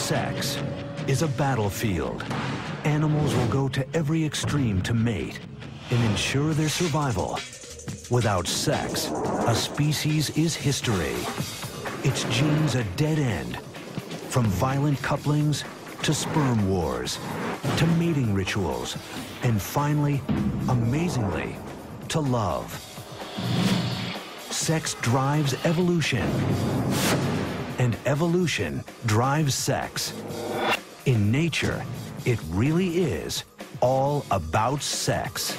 Sex is a battlefield. Animals will go to every extreme to mate and ensure their survival. Without sex, a species is history. Its genes a dead end. From violent couplings to sperm wars, to mating rituals, and finally, amazingly, to love. Sex drives evolution, and evolution drives sex. In nature, it really is all about sex.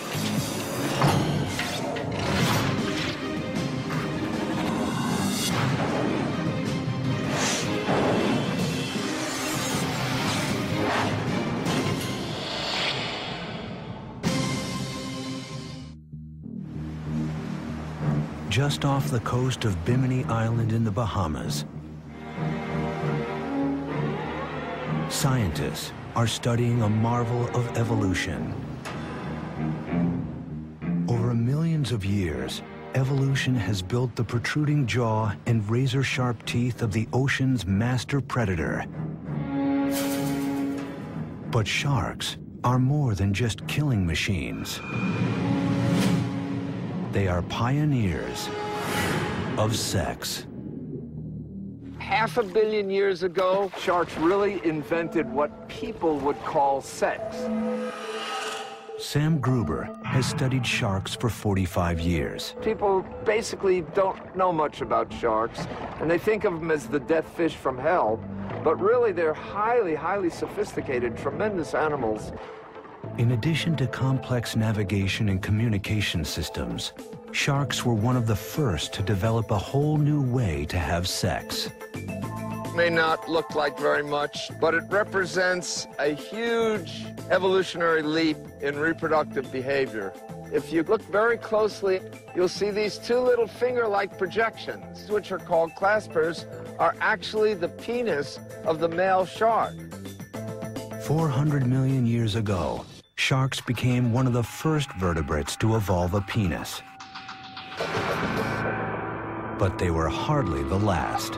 Just off the coast of Bimini Island in the Bahamas, scientists are studying a marvel of evolution. Over millions of years, evolution has built the protruding jaw and razor-sharp teeth of the ocean's master predator. But sharks are more than just killing machines. They are pioneers of sex. 500 million years ago, sharks really invented what people would call sex. Sam Gruber has studied sharks for 45 years. People basically don't know much about sharks, and they think of them as the death fish from hell, but really they're highly, highly sophisticated, tremendous animals. In addition to complex navigation and communication systems, sharks were one of the first to develop a whole new way to have sex. May not look like very much, but it represents a huge evolutionary leap in reproductive behavior. If you look very closely, you'll see these two little finger-like projections, which are called claspers, are actually the penis of the male shark. 400 million years ago, sharks became one of the first vertebrates to evolve a penis. But they were hardly the last.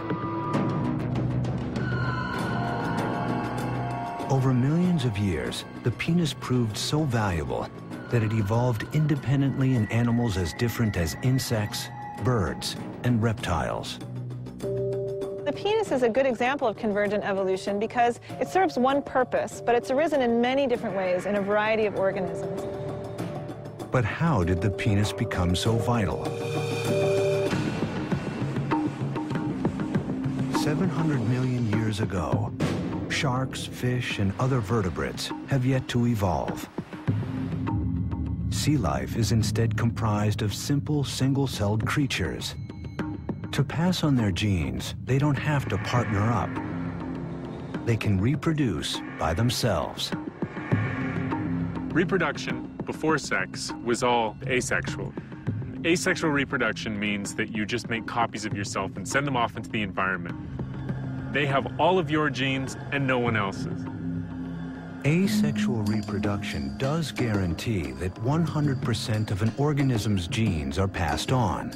Over millions of years, the penis proved so valuable that it evolved independently in animals as different as insects, birds, and reptiles. The penis is a good example of convergent evolution because it serves one purpose, but it's arisen in many different ways in a variety of organisms. But how did the penis become so vital? 700 million years ago, sharks, fish, and other vertebrates have yet to evolve. Sea life is instead comprised of simple, single-celled creatures. To pass on their genes, they don't have to partner up. They can reproduce by themselves. Reproduction before sex was all asexual. Asexual reproduction means that you just make copies of yourself and send them off into the environment. They have all of your genes and no one else's. Asexual reproduction does guarantee that 100% of an organism's genes are passed on.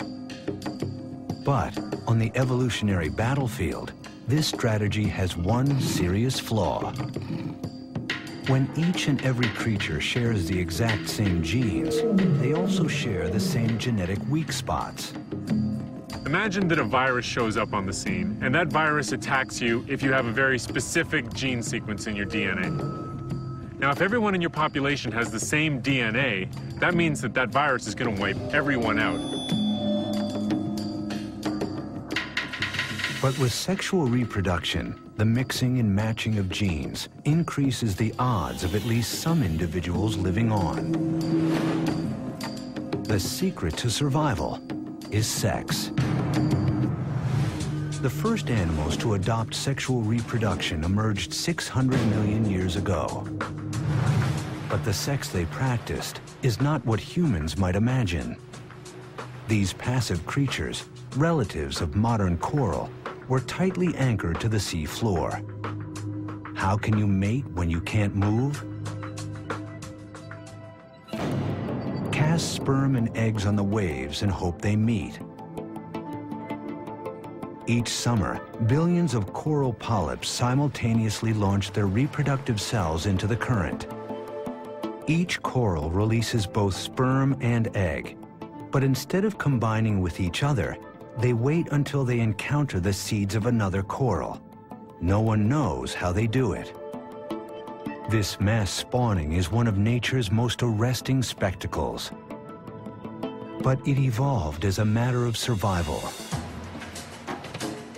But on the evolutionary battlefield, this strategy has one serious flaw. When each and every creature shares the exact same genes, they also share the same genetic weak spots. Imagine that a virus shows up on the scene, and that virus attacks you if you have a very specific gene sequence in your DNA. Now, if everyone in your population has the same DNA, that means that that virus is going to wipe everyone out. But with sexual reproduction, the mixing and matching of genes increases the odds of at least some individuals living on. The secret to survival is sex. The first animals to adopt sexual reproduction emerged 600 million years ago. But the sex they practiced is not what humans might imagine. These passive creatures, relatives of modern coral, were tightly anchored to the sea floor. How can you mate when you can't move? Cast sperm and eggs on the waves and hope they meet. Each summer, billions of coral polyps simultaneously launch their reproductive cells into the current. Each coral releases both sperm and egg, but instead of combining with each other, they wait until they encounter the seeds of another coral. No one knows how they do it. This mass spawning is one of nature's most arresting spectacles. But it evolved as a matter of survival.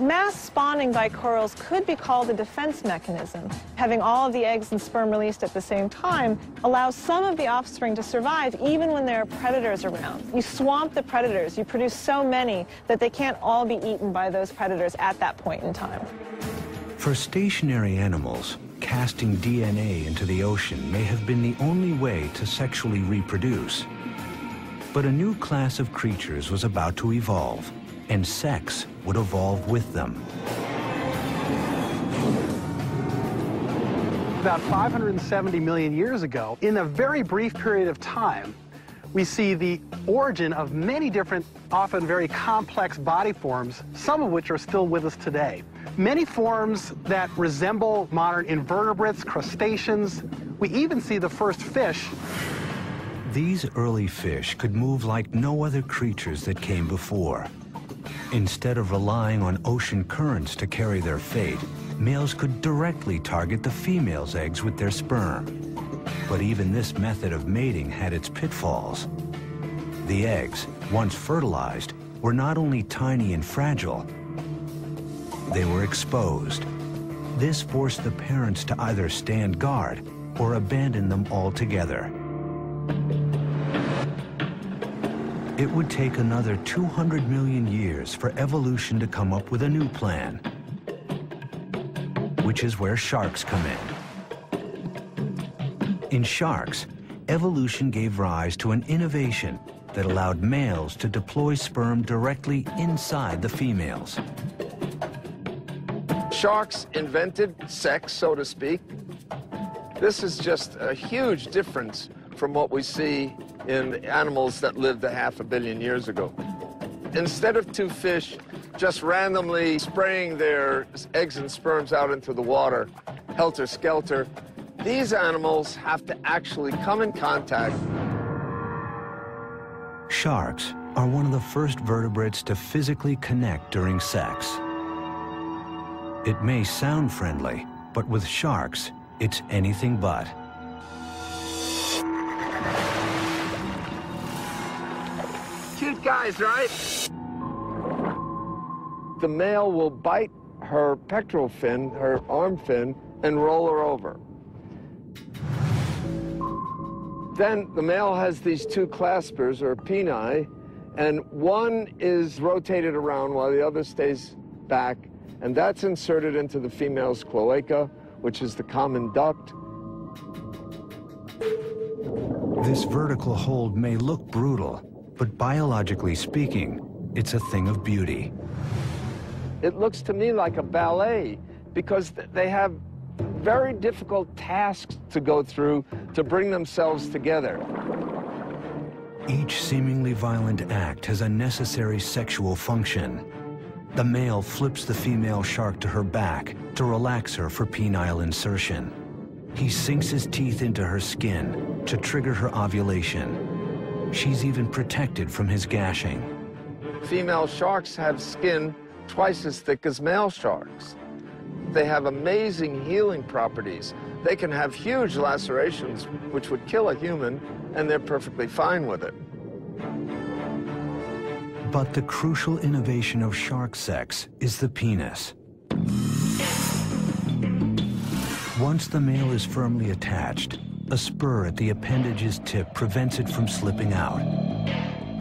Mass spawning by corals could be called a defense mechanism. Having all of the eggs and sperm released at the same time allows some of the offspring to survive even when there are predators around. You swamp the predators, you produce so many that they can't all be eaten by those predators at that point in time. For stationary animals, casting DNA into the ocean may have been the only way to sexually reproduce. But a new class of creatures was about to evolve, and sex would evolve with them. About 570 million years ago, in a very brief period of time, we see the origin of many different, often very complex body forms, some of which are still with us today. Many forms that resemble modern invertebrates, crustaceans. We even see the first fish. These early fish could move like no other creatures that came before. Instead of relying on ocean currents to carry their fate, males could directly target the female's eggs with their sperm. But even this method of mating had its pitfalls. The eggs, once fertilized, were not only tiny and fragile, they were exposed. This forced the parents to either stand guard or abandon them altogether. It would take another 200 million years for evolution to come up with a new plan, which is where sharks come in. In sharks, evolution gave rise to an innovation that allowed males to deploy sperm directly inside the females. Sharks invented sex, so to speak. This is just a huge difference from what we see in animals that lived 500 million years ago. Instead of two fish just randomly spraying their eggs and sperms out into the water, helter-skelter, these animals have to actually come in contact. Sharks are one of the first vertebrates to physically connect during sex. It may sound friendly, but with sharks, it's anything but. Cute guys, right? The male will bite her pectoral fin, her arm fin, and roll her over. Then the male has these two claspers, or peni, and one is rotated around while the other stays back, and that's inserted into the female's cloaca, which is the common duct. This vertical hold may look brutal, but biologically speaking, it's a thing of beauty. It looks to me like a ballet because they have very difficult tasks to go through to bring themselves together. Each seemingly violent act has a necessary sexual function. The male flips the female shark to her back to relax her for penile insertion. He sinks his teeth into her skin to trigger her ovulation. She's even protected from his gashing. Female sharks have skin twice as thick as male sharks. They have amazing healing properties. They can have huge lacerations, which would kill a human, and they're perfectly fine with it. But the crucial innovation of shark sex is the penis. Once the male is firmly attached, a spur at the appendage's tip prevents it from slipping out.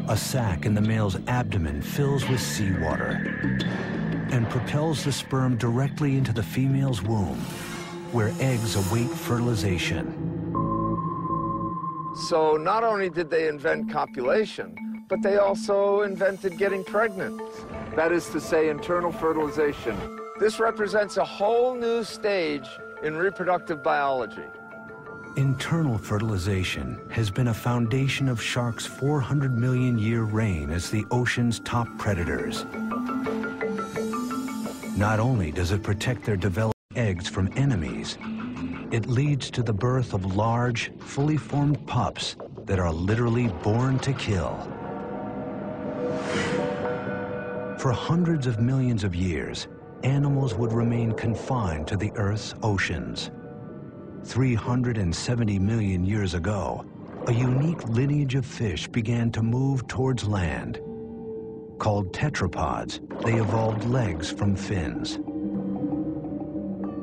A sac in the male's abdomen fills with seawater and propels the sperm directly into the female's womb, where eggs await fertilization. So not only did they invent copulation, but they also invented getting pregnant. That is to say, internal fertilization. This represents a whole new stage in reproductive biology. Internal fertilization has been a foundation of sharks' 400 million year reign as the ocean's top predators. Not only does it protect their developed eggs from enemies, it leads to the birth of large, fully formed pups that are literally born to kill. For hundreds of millions of years, animals would remain confined to the Earth's oceans. 370 million years ago, a unique lineage of fish began to move towards land. Called tetrapods, they evolved legs from fins.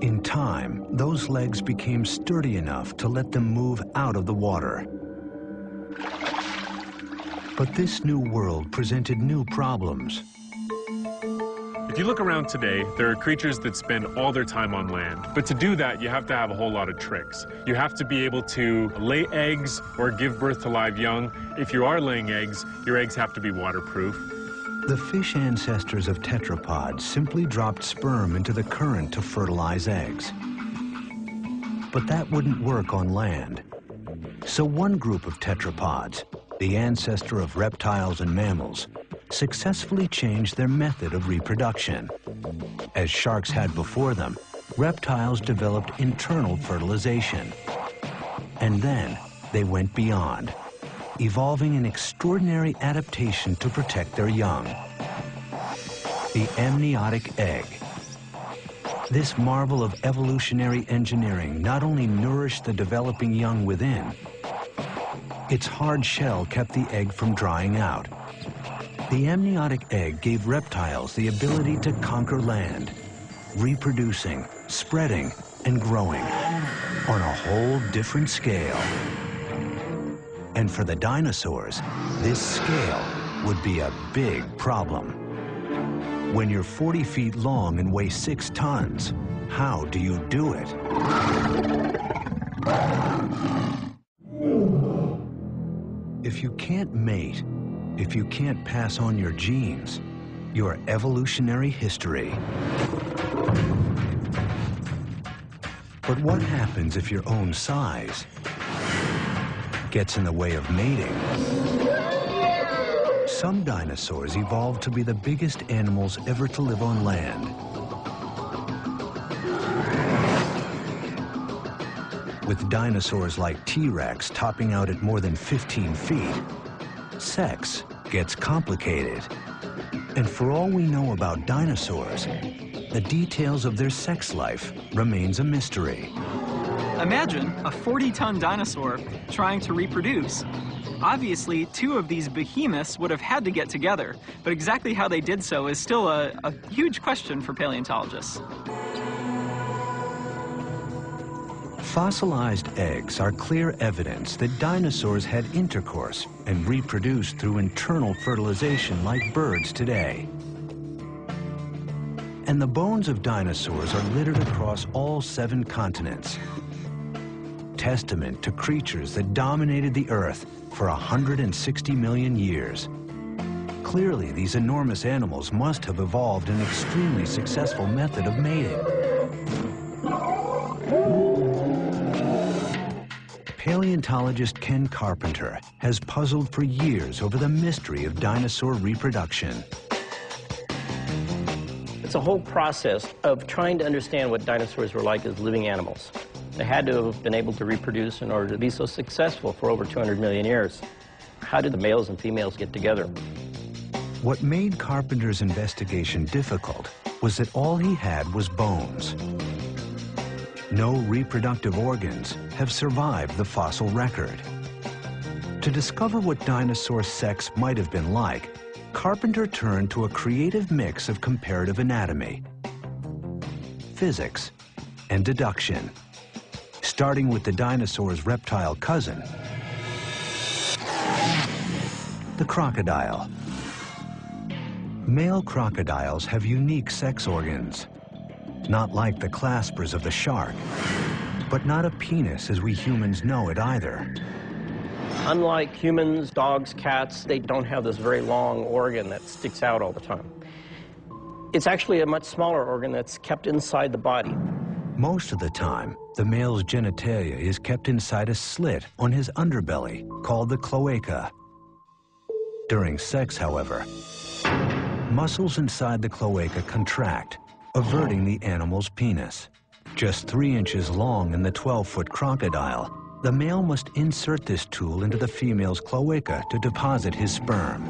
In time, those legs became sturdy enough to let them move out of the water. But this new world presented new problems. If you look around today, there are creatures that spend all their time on land. But to do that, you have to have a whole lot of tricks. You have to be able to lay eggs or give birth to live young. If you are laying eggs, your eggs have to be waterproof. The fish ancestors of tetrapods simply dropped sperm into the current to fertilize eggs. But that wouldn't work on land. So one group of tetrapods, the ancestor of reptiles and mammals, successfully changed their method of reproduction. As sharks had before them, reptiles developed internal fertilization. And then they went beyond, evolving an extraordinary adaptation to protect their young. The amniotic egg. This marvel of evolutionary engineering not only nourished the developing young within, its hard shell kept the egg from drying out. The amniotic egg gave reptiles the ability to conquer land, reproducing, spreading, and growing on a whole different scale. And for the dinosaurs, this scale would be a big problem. When you're 40 feet long and weigh 6 tons, how do you do it? If you can't mate, if you can't pass on your genes, your evolutionary history. But what happens if your own size gets in the way of mating? Some dinosaurs evolved to be the biggest animals ever to live on land. With dinosaurs like T-Rex topping out at more than 15 feet, sex gets complicated. And for all we know about dinosaurs, the details of their sex life remains a mystery. Imagine a 40-ton dinosaur trying to reproduce. Obviously, 2 of these behemoths would have had to get together, but exactly how they did so is still a huge question for paleontologists. Fossilized eggs are clear evidence that dinosaurs had intercourse and reproduced through internal fertilization like birds today. And the bones of dinosaurs are littered across all 7 continents. Testament to creatures that dominated the Earth for 160 million years. Clearly, these enormous animals must have evolved an extremely successful method of mating. Paleontologist Ken Carpenter has puzzled for years over the mystery of dinosaur reproduction. It's a whole process of trying to understand what dinosaurs were like as living animals. They had to have been able to reproduce in order to be so successful for over 200 million years. How did the males and females get together? What made Carpenter's investigation difficult was that all he had was bones. No reproductive organs have survived the fossil record. To discover what dinosaur sex might have been like, Carpenter turned to a creative mix of comparative anatomy, physics, and deduction, starting with the dinosaur's reptile cousin, the crocodile. Male crocodiles have unique sex organs, not like the claspers of the shark, but not a penis as we humans know it either. Unlike humans, dogs, cats, they don't have this very long organ that sticks out all the time. It's actually a much smaller organ that's kept inside the body. Most of the time, the male's genitalia is kept inside a slit on his underbelly called the cloaca. During sex, however, muscles inside the cloaca contract, averting the animal's penis. Just 3 inches long in the 12-foot crocodile, the male must insert this tool into the female's cloaca to deposit his sperm.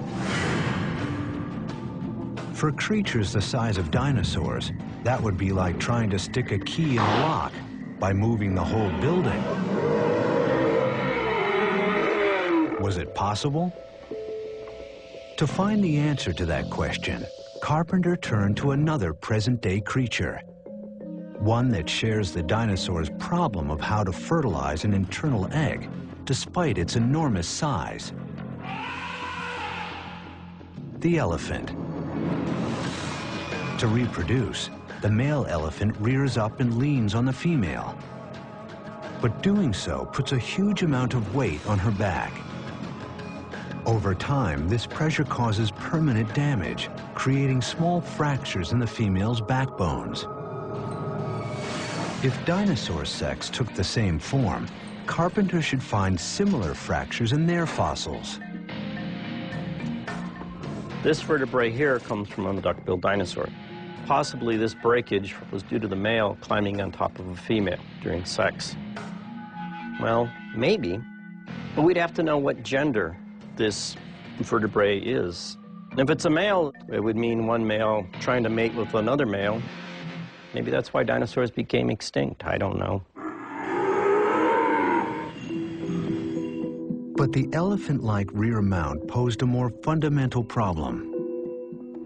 For creatures the size of dinosaurs, that would be like trying to stick a key in a lock by moving the whole building. Was it possible? To find the answer to that question, Carpenter turned to another present-day creature, one that shares the dinosaur's problem of how to fertilize an internal egg, despite its enormous size. The elephant. To reproduce, the male elephant rears up and leans on the female. But doing so puts a huge amount of weight on her back. Over time, this pressure causes permanent damage, creating small fractures in the female's backbones. If dinosaur sex took the same form, Carpenter should find similar fractures in their fossils. This vertebrae here comes from a duck-billed dinosaur. Possibly this breakage was due to the male climbing on top of a female during sex. Well, maybe, but we'd have to know what gender this vertebrae is. And if it's a male, it would mean one male trying to mate with another male. Maybe that's why dinosaurs became extinct. I don't know. But the elephant-like rear mount posed a more fundamental problem.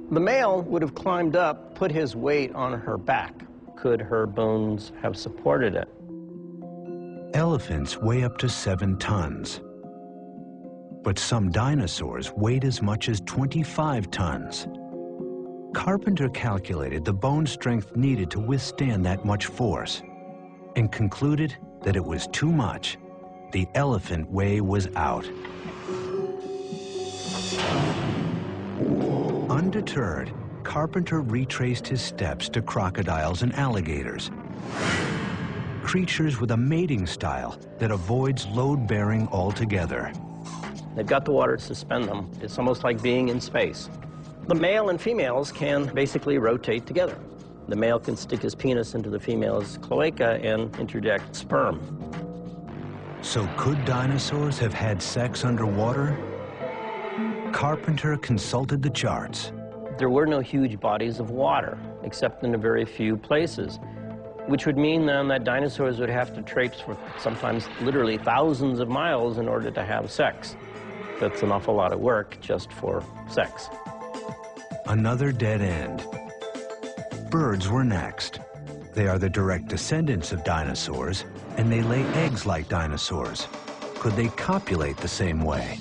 The male would have climbed up, put his weight on her back. Could her bones have supported it? Elephants weigh up to 7 tons. But some dinosaurs weighed as much as 25 tons. Carpenter calculated the bone strength needed to withstand that much force and concluded that it was too much. The elephant way was out. Undeterred, Carpenter retraced his steps to crocodiles and alligators, creatures with a mating style that avoids load-bearing altogether. They've got the water to suspend them. It's almost like being in space. The male and females can basically rotate together. The male can stick his penis into the female's cloaca and interject sperm. So could dinosaurs have had sex underwater? Carpenter consulted the charts. There were no huge bodies of water, except in a very few places, which would mean then that dinosaurs would have to traipse for sometimes literally thousands of miles in order to have sex. That's an awful lot of work just for sex. Another dead end. Birds were next. They are the direct descendants of dinosaurs, and they lay eggs like dinosaurs. Could they copulate the same way?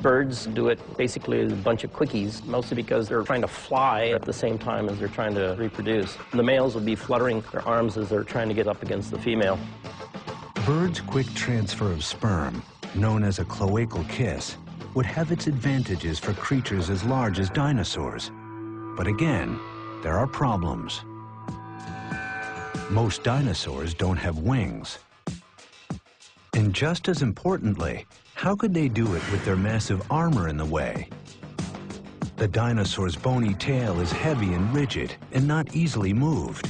Birds do it basically as a bunch of quickies, mostly because they're trying to fly at the same time as they're trying to reproduce. The males will be fluttering their arms as they're trying to get up against the female. Birds' quick transfer of sperm, known as a cloacal kiss, would have its advantages for creatures as large as dinosaurs. But again, there are problems. Most dinosaurs don't have wings. And just as importantly, how could they do it with their massive armor in the way? The dinosaur's bony tail is heavy and rigid and not easily moved.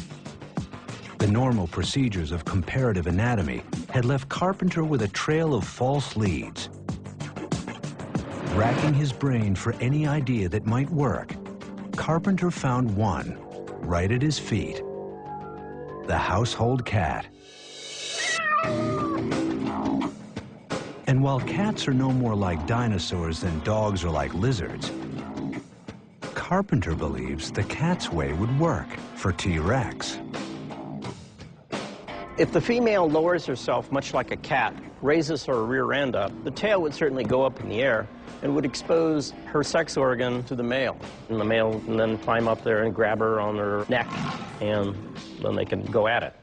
The normal procedures of comparative anatomy had left Carpenter with a trail of false leads. Racking his brain for any idea that might work, Carpenter found one right at his feet: the household cat. And while cats are no more like dinosaurs than dogs are like lizards, Carpenter believes the cat's way would work for T-Rex. If the female lowers herself much like a cat, raises her rear end up, the tail would certainly go up in the air and would expose her sex organ to the male. And the male can then climb up there and grab her on her neck, and then they can go at it.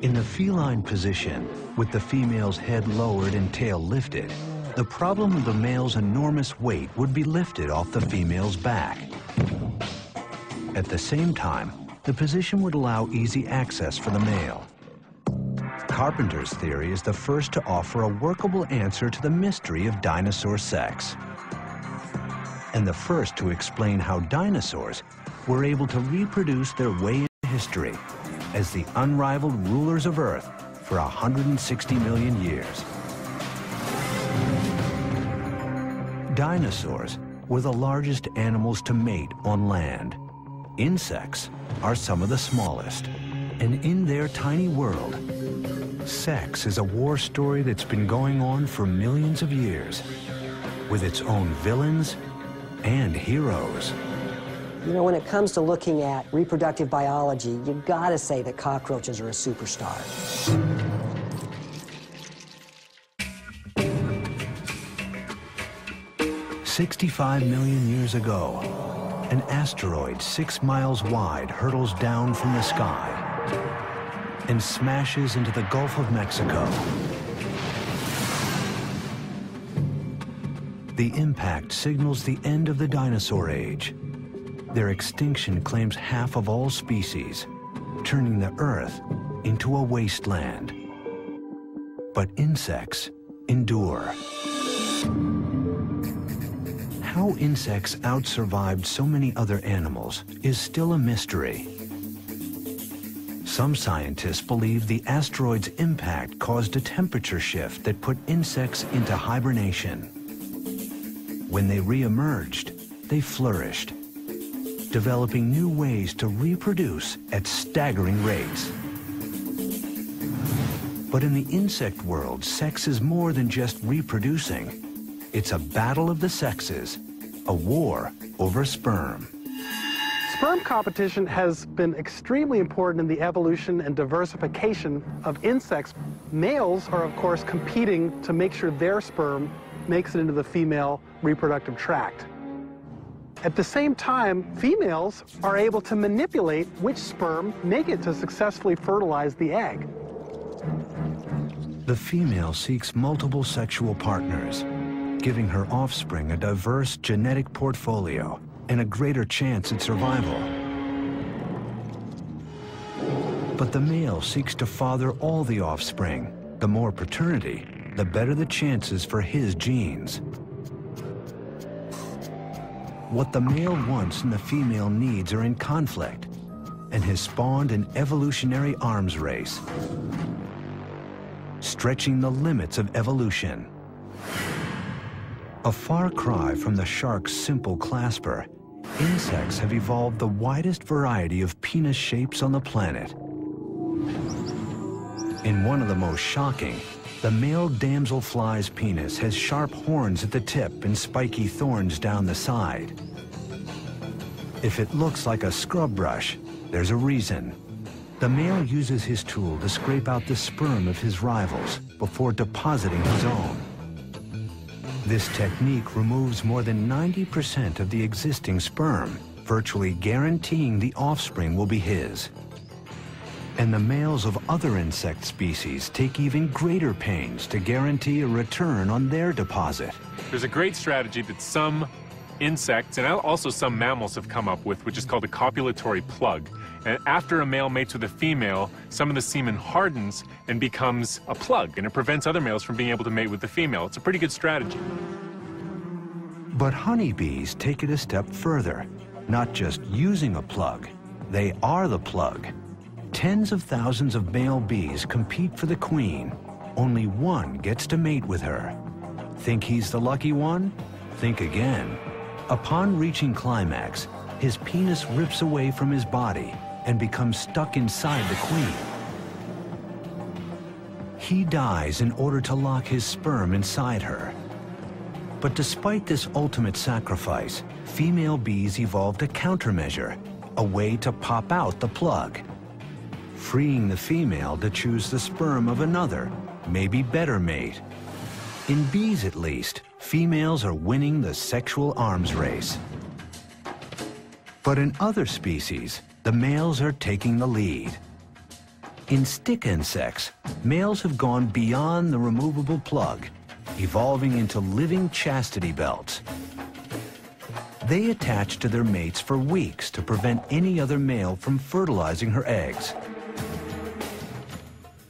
In the feline position, with the female's head lowered and tail lifted, the problem of the male's enormous weight would be lifted off the female's back. At the same time, the position would allow easy access for the male. Carpenter's theory is the first to offer a workable answer to the mystery of dinosaur sex. and the first to explain how dinosaurs were able to reproduce their way into history as the unrivaled rulers of Earth for 160 million years. Dinosaurs were the largest animals to mate on land. Insects are some of the smallest. And in their tiny world, sex is a war story that's been going on for millions of years, with its own villains and heroes. You know, when it comes to looking at reproductive biology, you've got to say that cockroaches are a superstar. 65 million years ago, an asteroid 6 miles wide hurtles down from the sky and smashes into the Gulf of Mexico. The impact signals the end of the dinosaur age. Their extinction claims half of all species, turning the Earth into a wasteland. But insects endure. How insects outsurvived so many other animals is still a mystery. Some scientists believe the asteroid's impact caused a temperature shift that put insects into hibernation. When they re-emerged, they flourished, developing new ways to reproduce at staggering rates. But in the insect world, sex is more than just reproducing. It's a battle of the sexes, a war over sperm. Sperm competition has been extremely important in the evolution and diversification of insects. Males are, of course, competing to make sure their sperm makes it into the female reproductive tract. At the same time, females are able to manipulate which sperm make it to successfully fertilize the egg. The female seeks multiple sexual partners, giving her offspring a diverse genetic portfolio and a greater chance at survival. But the male seeks to father all the offspring. The more paternity, the better the chances for his genes. What the male wants and the female needs are in conflict, and has spawned an evolutionary arms race, stretching the limits of evolution. A far cry from the shark's simple clasper, insects have evolved the widest variety of penis shapes on the planet. In one of the most shocking, the male damselfly's penis has sharp horns at the tip and spiky thorns down the side. If it looks like a scrub brush, there's a reason. The male uses his tool to scrape out the sperm of his rivals before depositing his own. This technique removes more than 90% of the existing sperm, virtually guaranteeing the offspring will be his. And the males of other insect species take even greater pains to guarantee a return on their deposit. There's a great strategy that some insects and also some mammals have come up with, which is called a copulatory plug. And after a male mates with a female, some of the semen hardens and becomes a plug, and it prevents other males from being able to mate with the female. It's a pretty good strategy. But honeybees take it a step further. Not just using a plug, they are the plug. Tens of thousands of male bees compete for the queen. Only one gets to mate with her. Think he's the lucky one? Think again. Upon reaching climax, his penis rips away from his body and becomes stuck inside the queen. He dies in order to lock his sperm inside her. But despite this ultimate sacrifice, female bees evolved a countermeasure, a way to pop out the plug, freeing the female to choose the sperm of another, maybe better mate. In bees, at least, females are winning the sexual arms race. But in other species, the males are taking the lead. In stick insects, males have gone beyond the removable plug, evolving into living chastity belts. They attach to their mates for weeks to prevent any other male from fertilizing her eggs.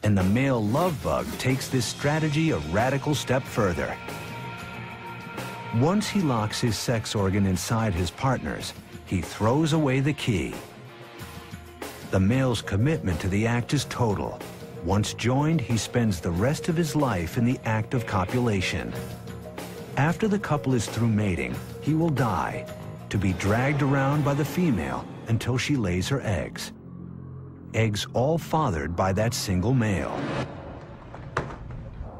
And the male love bug takes this strategy a radical step further. Once he locks his sex organ inside his partner's, he throws away the key. The male's commitment to the act is total. Once joined, he spends the rest of his life in the act of copulation. After the couple is through mating, he will die, to be dragged around by the female until she lays her eggs. Eggs all fathered by that single male.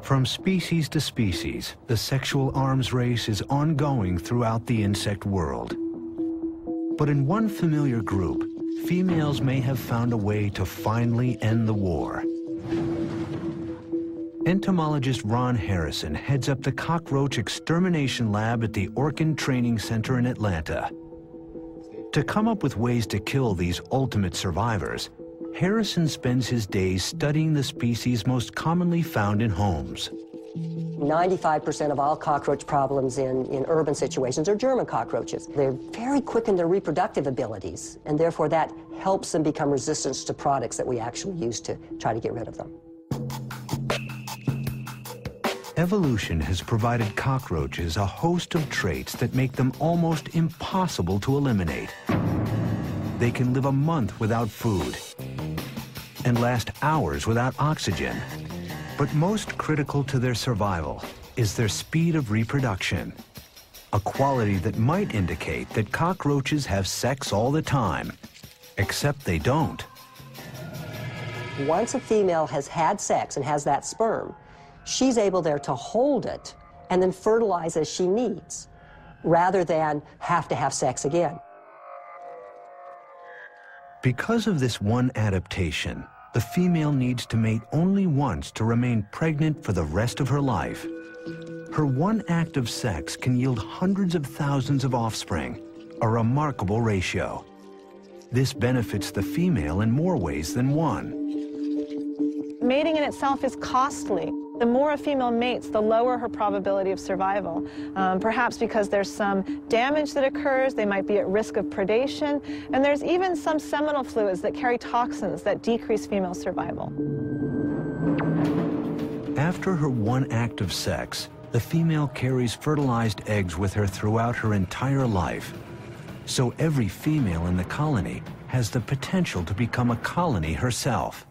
From species to species, the sexual arms race is ongoing throughout the insect world. But in one familiar group, females may have found a way to finally end the war. Entomologist Ron Harrison heads up the cockroach extermination lab at the Orkin Training Center in Atlanta. To come up with ways to kill these ultimate survivors, Harrison spends his days studying the species most commonly found in homes. 95% of all cockroach problems in urban situations are German cockroaches. They're very quick in their reproductive abilities, and therefore that helps them become resistant to products that we actually use to try to get rid of them. Evolution has provided cockroaches a host of traits that make them almost impossible to eliminate. They can live a month without food and last hours without oxygen. But most critical to their survival is their speed of reproduction, a quality that might indicate that cockroaches have sex all the time, except they don't. Once a female has had sex and has that sperm, she's able there to hold it and then fertilize as she needs, rather than have to have sex again. Because of this one adaptation, the female needs to mate only once to remain pregnant for the rest of her life. Her one act of sex can yield hundreds of thousands of offspring, a remarkable ratio. This benefits the female in more ways than one. Mating in itself is costly. The more a female mates, the lower her probability of survival. Perhaps because there's some damage that occurs, they might be at risk of predation, and there's even some seminal fluids that carry toxins that decrease female survival. After her one act of sex, the female carries fertilized eggs with her throughout her entire life. So every female in the colony has the potential to become a colony herself.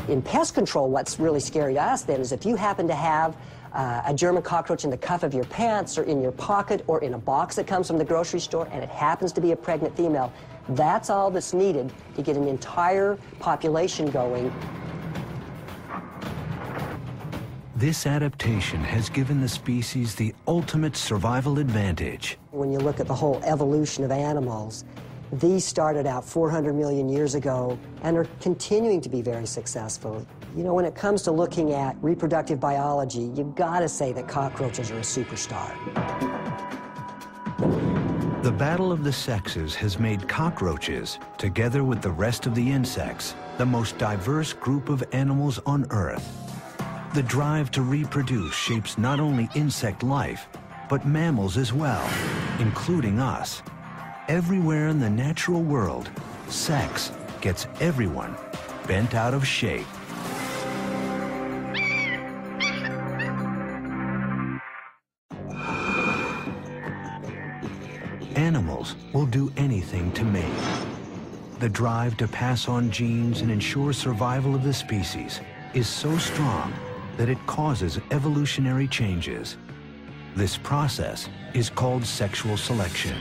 In pest control, what's really scary to us then is if you happen to have a German cockroach in the cuff of your pants or in your pocket or in a box that comes from the grocery store and it happens to be a pregnant female, that's all that's needed to get an entire population going. This adaptation has given the species the ultimate survival advantage. When you look at the whole evolution of animals, these started out 400 million years ago and are continuing to be very successful. You know, when it comes to looking at reproductive biology, you've got to say that cockroaches are a superstar. The battle of the sexes has made cockroaches, together with the rest of the insects, the most diverse group of animals on Earth. The drive to reproduce shapes not only insect life, but mammals as well, including us. Everywhere in the natural world, sex gets everyone bent out of shape. Animals will do anything to mate. The drive to pass on genes and ensure survival of the species is so strong that it causes evolutionary changes. This process is called sexual selection.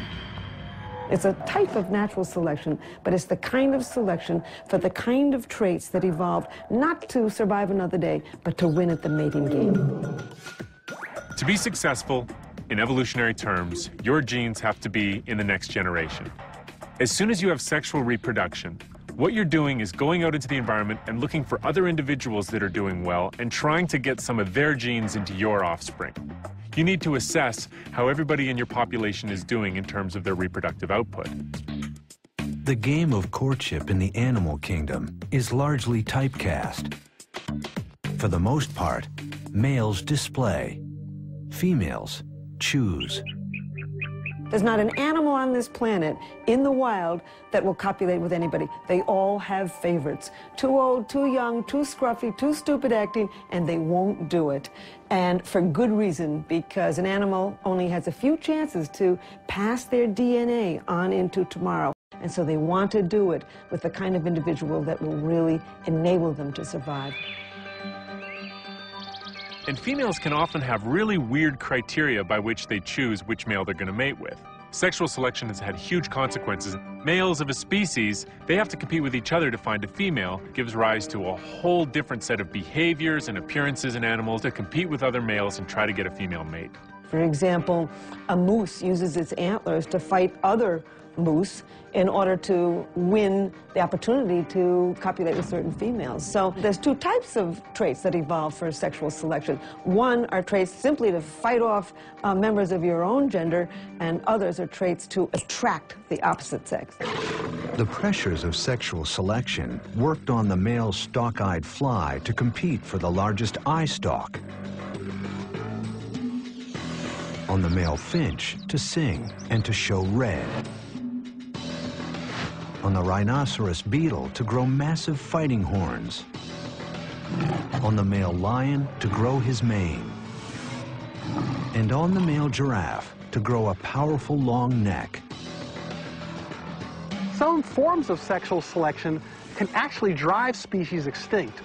It's a type of natural selection, but it's the kind of selection for the kind of traits that evolved not to survive another day, but to win at the mating game. To be successful, in evolutionary terms, your genes have to be in the next generation. As soon as you have sexual reproduction, what you're doing is going out into the environment and looking for other individuals that are doing well and trying to get some of their genes into your offspring. You need to assess how everybody in your population is doing in terms of their reproductive output. The game of courtship in the animal kingdom is largely typecast. For the most part, males display, females choose. There's not an animal on this planet in the wild that will copulate with anybody. They all have favorites. Too old, too young, too scruffy, too stupid acting, and they won't do it. And for good reason, because an animal only has a few chances to pass their DNA on into tomorrow. And so they want to do it with the kind of individual that will really enable them to survive. And females can often have really weird criteria by which they choose which male they're going to mate with. Sexual selection has had huge consequences. Males of a species, they have to compete with each other to find a female. It gives rise to a whole different set of behaviors and appearances in animals to compete with other males and try to get a female mate. For example, a moose uses its antlers to fight other moose in order to win the opportunity to copulate with certain females. So there's two types of traits that evolve for sexual selection. One are traits simply to fight off members of your own gender, and others are traits to attract the opposite sex. The pressures of sexual selection worked on the male stalk-eyed fly to compete for the largest eye stalk, on the male finch to sing and to show red, on the rhinoceros beetle to grow massive fighting horns, on the male lion to grow his mane, and on the male giraffe to grow a powerful long neck. Some forms of sexual selection can actually drive species extinct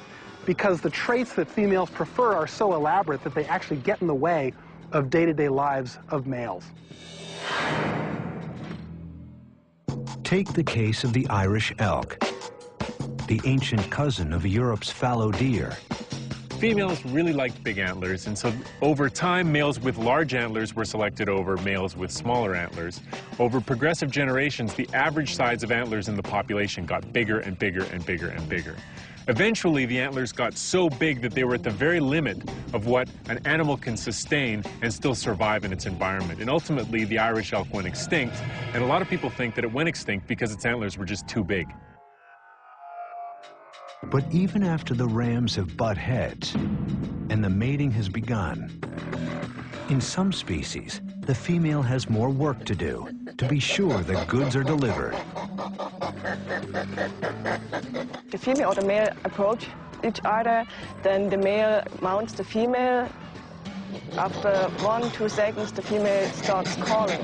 because the traits that females prefer are so elaborate that they actually get in the way of day-to-day lives of males. Take the case of the Irish elk, the ancient cousin of Europe's fallow deer. Females really liked big antlers, and so over time, males with large antlers were selected over males with smaller antlers. Over progressive generations, the average size of antlers in the population got bigger and bigger and bigger and bigger. Eventually, the antlers got so big that they were at the very limit of what an animal can sustain and still survive in its environment. And ultimately, the Irish elk went extinct, and a lot of people think that it went extinct because its antlers were just too big. But even after the rams have butt heads and the mating has begun, in some species, the female has more work to do to be sure the goods are delivered. The female or the male approach each other, then the male mounts the female. After 1-2 seconds, the female starts calling.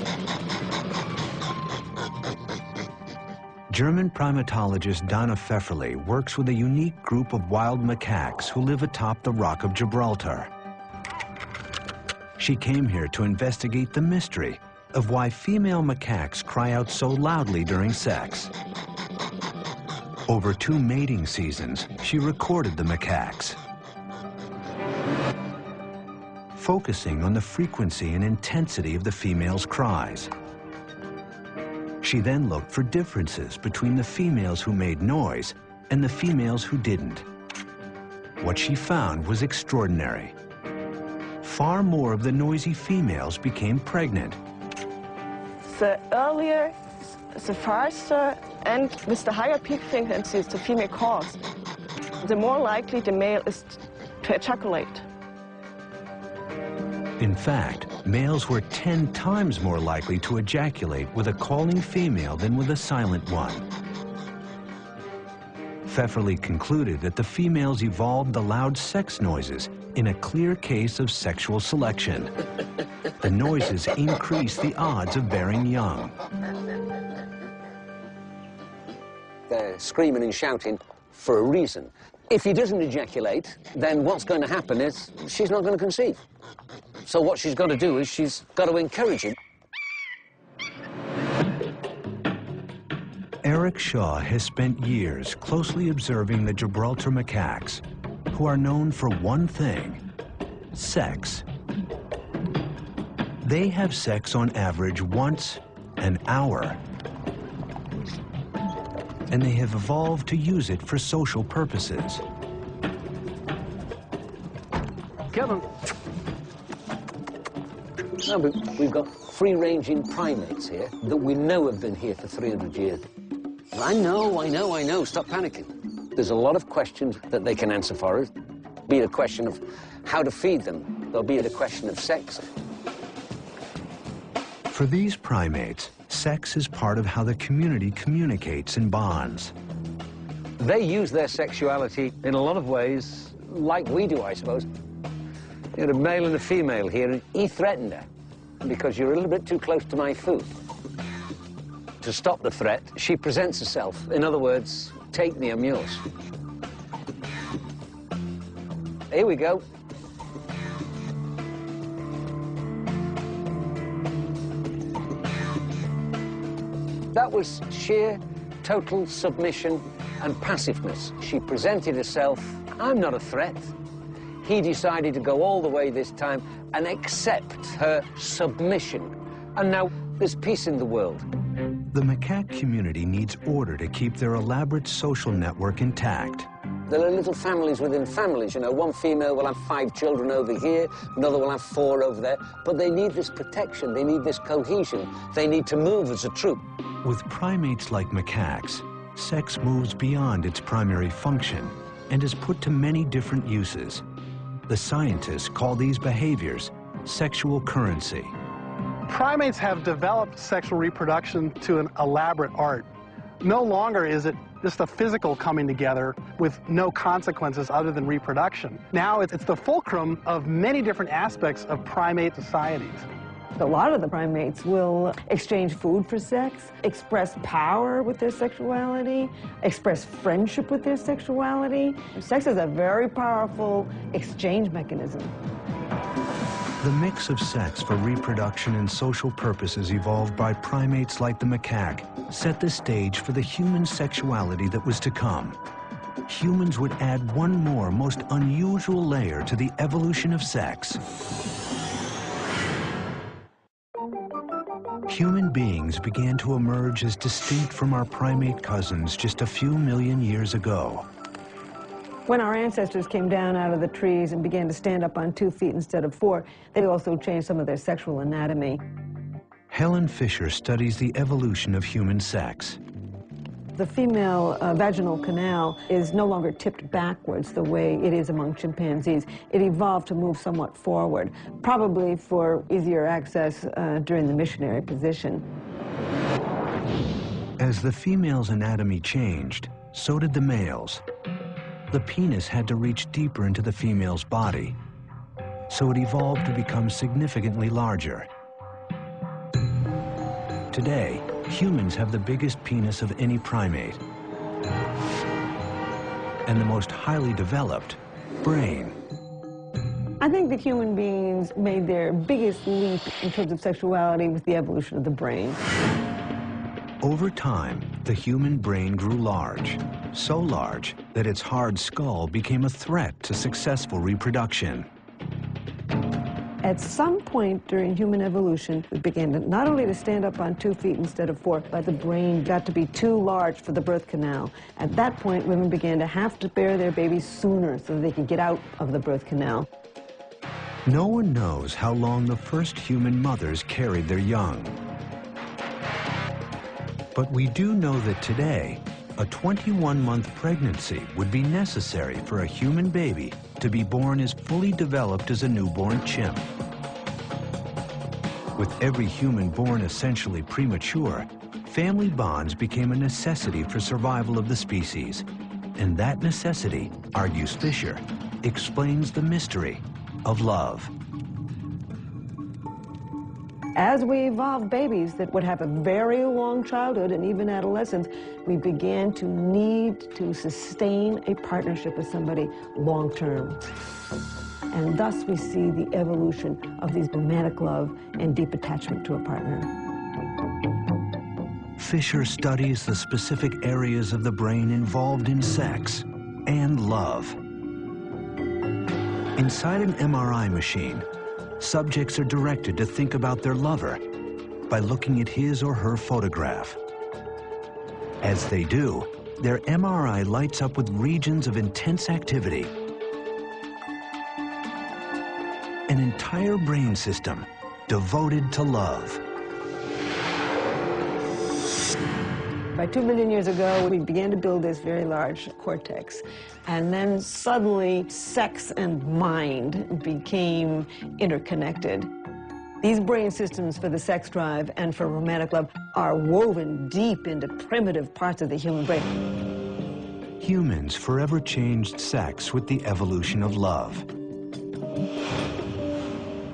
German primatologist Dana Pfefferle works with a unique group of wild macaques who live atop the Rock of Gibraltar. She came here to investigate the mystery of why female macaques cry out so loudly during sex. Over 2 mating seasons, she recorded the macaques, focusing on the frequency and intensity of the females' cries. She then looked for differences between the females who made noise and the females who didn't. What she found was extraordinary. Far more of the noisy females became pregnant. The earlier, the faster, and with the higher peak frequencies the female calls, the more likely the male is to ejaculate. In fact, males were 10 times more likely to ejaculate with a calling female than with a silent one. Pfefferle concluded that the females evolved the loud sex noises in a clear case of sexual selection. The noises increase the odds of bearing young. They're screaming and shouting for a reason. If he doesn't ejaculate, then what's going to happen is she's not going to conceive. So what she's got to do is she's got to encourage him. Eric Shaw has spent years closely observing the Gibraltar macaques, who are known for one thing: sex. They have sex on average once an hour, and they have evolved to use it for social purposes. Kevin. No, but we've got free-ranging primates here that we know have been here for 300 years. I know. Stop panicking. There's a lot of questions that they can answer for us. Be it a question of how to feed them, there'll be it a question of sex. For these primates, sex is part of how the community communicates and bonds. They use their sexuality in a lot of ways like we do, I suppose. You had a male and a female here, and he threatened her because you're a little bit too close to my food. To stop the threat, she presents herself. In other words, take me, I'm yours. Here we go. That was sheer, total submission and passiveness. She presented herself, I'm not a threat. He decided to go all the way this time and accept her submission. And now there's peace in the world. The macaque community needs order to keep their elaborate social network intact. There are little families within families, you know. One female will have 5 children over here, another will have 4 over there, but they need this protection, they need this cohesion, they need to move as a troop. With primates like macaques, sex moves beyond its primary function and is put to many different uses. The scientists call these behaviors sexual currency. Primates have developed sexual reproduction to an elaborate art. No longer is it just a physical coming together with no consequences other than reproduction. Now it's the fulcrum of many different aspects of primate societies. A lot of the primates will exchange food for sex, express power with their sexuality, express friendship with their sexuality. Sex is a very powerful exchange mechanism. The mix of sex for reproduction and social purposes evolved by primates like the macaque set the stage for the human sexuality that was to come. Humans would add one more most unusual layer to the evolution of sex. Human beings began to emerge as distinct from our primate cousins just a few million years ago. When our ancestors came down out of the trees and began to stand up on 2 feet instead of 4, they also changed some of their sexual anatomy. Helen Fisher studies the evolution of human sex. The female vaginal canal is no longer tipped backwards the way it is among chimpanzees. It evolved to move somewhat forward, probably for easier access during the missionary position. As the female's anatomy changed, so did the male's. The penis had to reach deeper into the female's body, so it evolved to become significantly larger. Today, humans have the biggest penis of any primate and the most highly developed brain. I think that human beings made their biggest leap in terms of sexuality with the evolution of the brain. Over time, the human brain grew large, so large that its hard skull became a threat to successful reproduction. At some point during human evolution, we began to not only to stand up on 2 feet instead of 4, but the brain got to be too large for the birth canal. At that point, women began to have to bear their babies sooner so that they could get out of the birth canal. No one knows how long the first human mothers carried their young. But we do know that today, a 21-month pregnancy would be necessary for a human baby to be born as fully developed as a newborn chimp. With every human born essentially premature, family bonds became a necessity for survival of the species. And that necessity, argues Fisher, explains the mystery of love. As we evolved babies that would have a very long childhood and even adolescence, we began to need to sustain a partnership with somebody long-term. And thus we see the evolution of these romantic love and deep attachment to a partner. Fisher studies the specific areas of the brain involved in sex and love. Inside an MRI machine, subjects are directed to think about their lover by looking at his or her photograph. As they do, their MRI lights up with regions of intense activity. An entire brain system devoted to love. By 2 million years ago, we began to build this very large cortex. And then suddenly, sex and mind became interconnected. These brain systems for the sex drive and for romantic love are woven deep into primitive parts of the human brain. Humans forever changed sex with the evolution of love.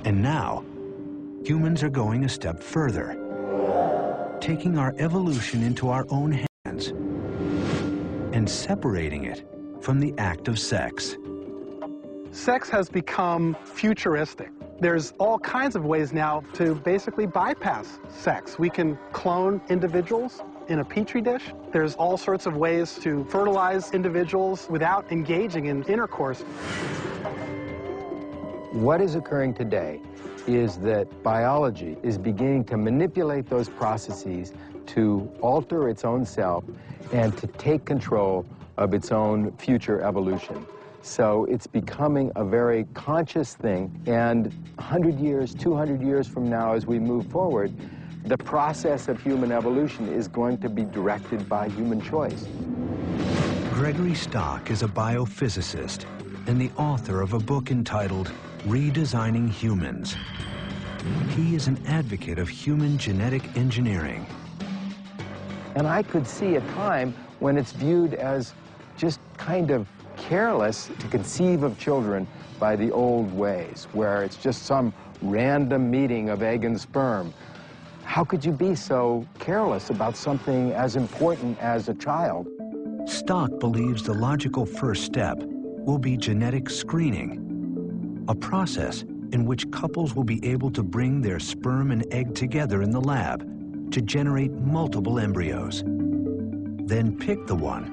And now, humans are going a step further, taking our evolution into our own hands and separating it from the act of sex. Sex has become futuristic. There's all kinds of ways now to basically bypass sex. We can clone individuals in a petri dish. There's all sorts of ways to fertilize individuals without engaging in intercourse. What is occurring today is that biology is beginning to manipulate those processes to alter its own self and to take control of its own future evolution. So it's becoming a very conscious thing, and 100 years, 200 years from now, as we move forward, the process of human evolution is going to be directed by human choice. Gregory Stock is a biophysicist and the author of a book entitled Redesigning Humans. He is an advocate of human genetic engineering. And I could see a time when it's viewed as just kind of careless to conceive of children by the old ways, where it's just some random meeting of egg and sperm. How could you be so careless about something as important as a child? Stock believes the logical first step will be genetic screening, a process in which couples will be able to bring their sperm and egg together in the lab to generate multiple embryos. Then pick the one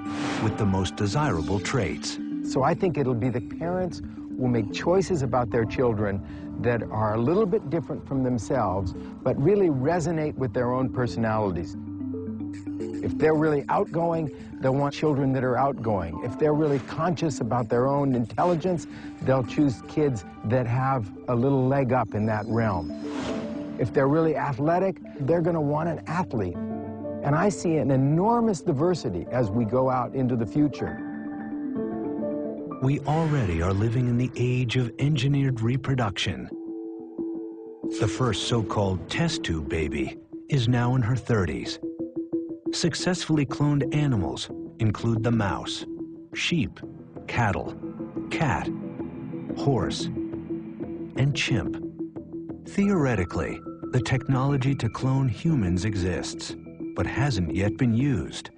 with the most desirable traits. So I think it'll be the parents will make choices about their children that are a little bit different from themselves, but really resonate with their own personalities. If they're really outgoing, they'll want children that are outgoing. If they're really conscious about their own intelligence, they'll choose kids that have a little leg up in that realm. If they're really athletic, they're going to want an athlete. And I see an enormous diversity as we go out into the future. We already are living in the age of engineered reproduction. The first so-called test tube baby is now in her 30s. Successfully cloned animals include the mouse, sheep, cattle, cat, horse, and chimp. Theoretically, the technology to clone humans exists, but hasn't yet been used.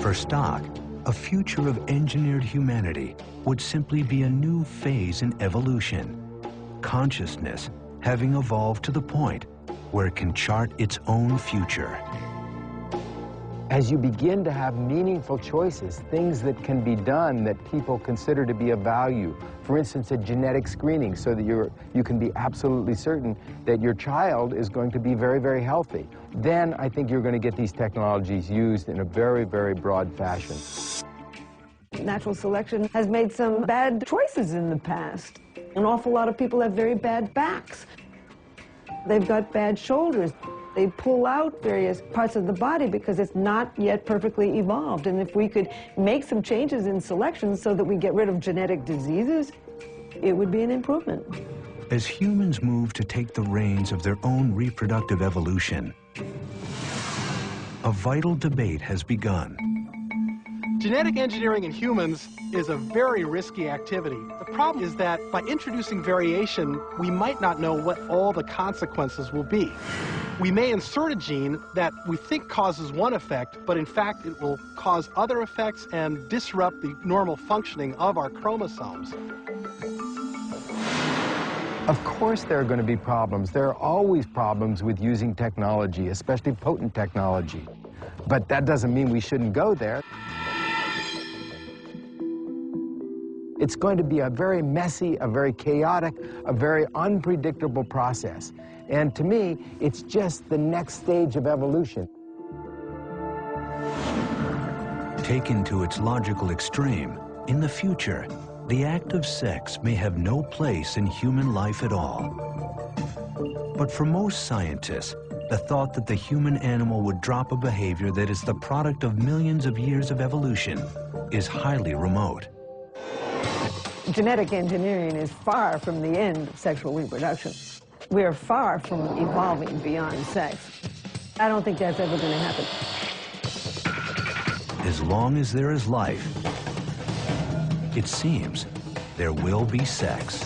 For Stock, a future of engineered humanity would simply be a new phase in evolution, consciousness having evolved to the point where it can chart its own future. As you begin to have meaningful choices, things that can be done that people consider to be of value, for instance, a genetic screening so that you can be absolutely certain that your child is going to be very, very healthy, then I think you're going to get these technologies used in a very, very broad fashion. Natural selection has made some bad choices in the past. An awful lot of people have very bad backs. They've got bad shoulders. They pull out various parts of the body because it's not yet perfectly evolved. And if we could make some changes in selection so that we get rid of genetic diseases, it would be an improvement. As humans move to take the reins of their own reproductive evolution, a vital debate has begun. Genetic engineering in humans is a very risky activity. The problem is that by introducing variation, we might not know what all the consequences will be. We may insert a gene that we think causes one effect, but in fact it will cause other effects and disrupt the normal functioning of our chromosomes. Of course there are going to be problems. There are always problems with using technology, especially potent technology. But that doesn't mean we shouldn't go there. It's going to be a very messy, a very chaotic, a very unpredictable process. And to me, it's just the next stage of evolution. Taken to its logical extreme, in the future, the act of sex may have no place in human life at all. But for most scientists, the thought that the human animal would drop a behavior that is the product of millions of years of evolution is highly remote. Genetic engineering is far from the end of sexual reproduction. we're far from evolving beyond sex. I don't think that's ever going to happen. As long as there is life, it seems there will be sex.